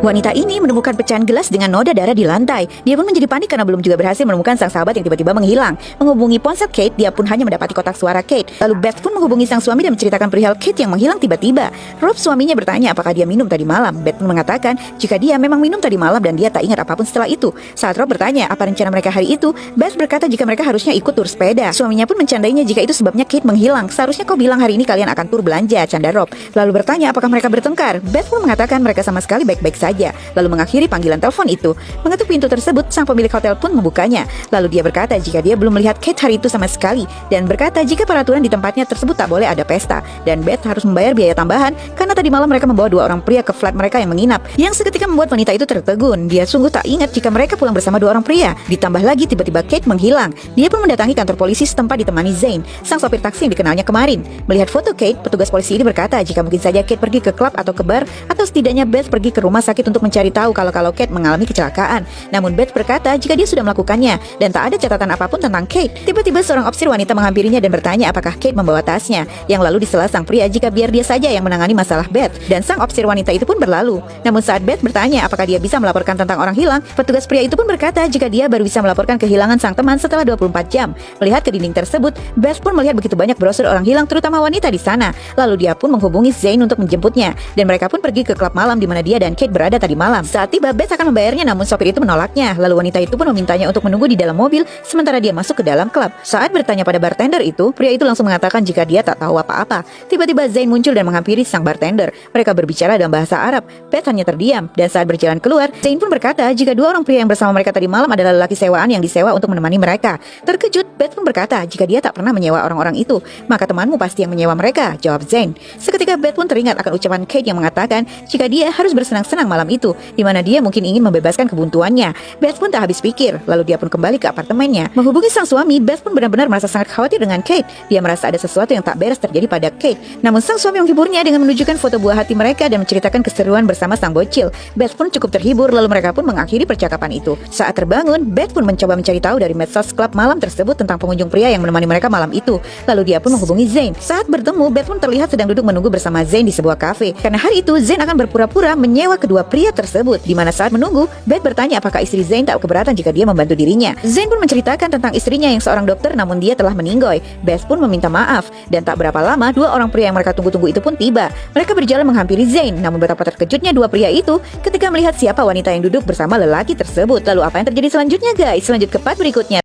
Wanita ini menemukan pecahan gelas dengan noda darah di lantai. Dia pun menjadi panik karena belum juga berhasil menemukan sang sahabat yang tiba-tiba menghilang. Menghubungi ponsel Kate, dia pun hanya mendapati kotak suara Kate. Lalu Beth pun menghubungi sang suami dan menceritakan perihal Kate yang menghilang tiba-tiba. Rob suaminya bertanya apakah dia minum tadi malam. Beth pun mengatakan jika dia memang minum tadi malam dan dia tak ingat apapun setelah itu. Saat Rob bertanya apa rencana mereka hari itu, Beth berkata jika mereka harusnya ikut tur sepeda. Suaminya pun mencandainya jika itu sebabnya Kate menghilang. Seharusnya kau bilang hari ini kalian akan tur belanja, canda Rob. Lalu bertanya apakah mereka bertengkar. Beth pun mengatakan mereka sama sekali baik-baik saja. Lalu mengakhiri panggilan telepon itu. Mengetuk pintu tersebut, sang pemilik hotel pun membukanya. Lalu dia berkata jika dia belum melihat Kate hari itu sama sekali, dan berkata jika peraturan di tempatnya tersebut tak boleh ada pesta, dan Beth harus membayar biaya tambahan karena tadi malam mereka membawa dua orang pria ke flat mereka yang menginap, yang seketika membuat wanita itu tertegun. Dia sungguh tak ingat jika mereka pulang bersama dua orang pria. Ditambah lagi tiba-tiba Kate menghilang. Dia pun mendatangi kantor polisi setempat ditemani Zane, sang sopir taksi yang dikenalnya kemarin. Melihat foto Kate, petugas polisi ini berkata jika mungkin saja Kate pergi ke klub atau ke bar, atau setidaknya Beth pergi ke rumah sakit untuk mencari tahu kalau Kate mengalami kecelakaan. Namun Beth berkata jika dia sudah melakukannya dan tak ada catatan apapun tentang Kate. Tiba-tiba seorang opsir wanita menghampirinya dan bertanya apakah Kate membawa tasnya, yang lalu disela sang pria jika biar dia saja yang menangani masalah Beth. Dan sang opsir wanita itu pun berlalu. Namun saat Beth bertanya apakah dia bisa melaporkan tentang orang hilang, petugas pria itu pun berkata jika dia baru bisa melaporkan kehilangan sang teman setelah 24 jam. Melihat ke dinding tersebut, Beth pun melihat begitu banyak brosur orang hilang terutama wanita di sana. Lalu dia pun menghubungi Zane untuk menjemputnya, dan mereka pun pergi ke klub malam di mana dia dan Kate berada tadi malam. Saat tiba, Beth akan membayarnya namun sopir itu menolaknya. Lalu wanita itu pun memintanya untuk menunggu di dalam mobil sementara dia masuk ke dalam klub. Saat bertanya pada bartender itu, pria itu langsung mengatakan jika dia tak tahu apa-apa. Tiba-tiba Zane muncul dan menghampiri sang bartender. Mereka berbicara dalam bahasa Arab. Beth hanya terdiam, dan saat berjalan keluar, Zane pun berkata jika dua orang pria yang bersama mereka tadi malam adalah lelaki sewaan yang disewa untuk menemani mereka. Terkejut, Beth pun berkata jika dia tak pernah menyewa orang-orang itu, maka temanmu pasti yang menyewa mereka, jawab Zane. Seketika Beth pun teringat akan ucapan Kate yang mengatakan jika dia harus bersenang-senang malam itu, di mana dia mungkin ingin membebaskan kebuntuannya. Beth pun tak habis pikir, lalu dia pun kembali ke apartemennya. Menghubungi sang suami, Beth pun benar-benar merasa sangat khawatir dengan Kate. Dia merasa ada sesuatu yang tak beres terjadi pada Kate. Namun sang suami menghiburnya dengan menunjukkan foto buah hati mereka dan menceritakan keseruan bersama sang bocil. Beth pun cukup terhibur, lalu mereka pun mengakhiri percakapan itu. Saat terbangun, Beth pun mencoba mencari tahu dari medsos klub malam tersebut tentang pengunjung pria yang menemani mereka malam itu. Lalu dia pun menghubungi Zane. Saat bertemu, Beth pun terlihat sedang duduk menunggu bersama Zane di sebuah kafe. Karena hari itu Zane akan berpura-pura menyewa kedua pria tersebut. Di mana saat menunggu, Beth bertanya apakah istri Zane tak keberatan jika dia membantu dirinya. Zane pun menceritakan tentang istrinya yang seorang dokter namun dia telah meninggoy. Beth pun meminta maaf, dan tak berapa lama dua orang pria yang mereka tunggu-tunggu itu pun tiba. Mereka berjalan menghampiri Zane, namun betapa terkejutnya dua pria itu ketika melihat siapa wanita yang duduk bersama lelaki tersebut. Lalu apa yang terjadi selanjutnya guys? Lanjut ke part berikutnya.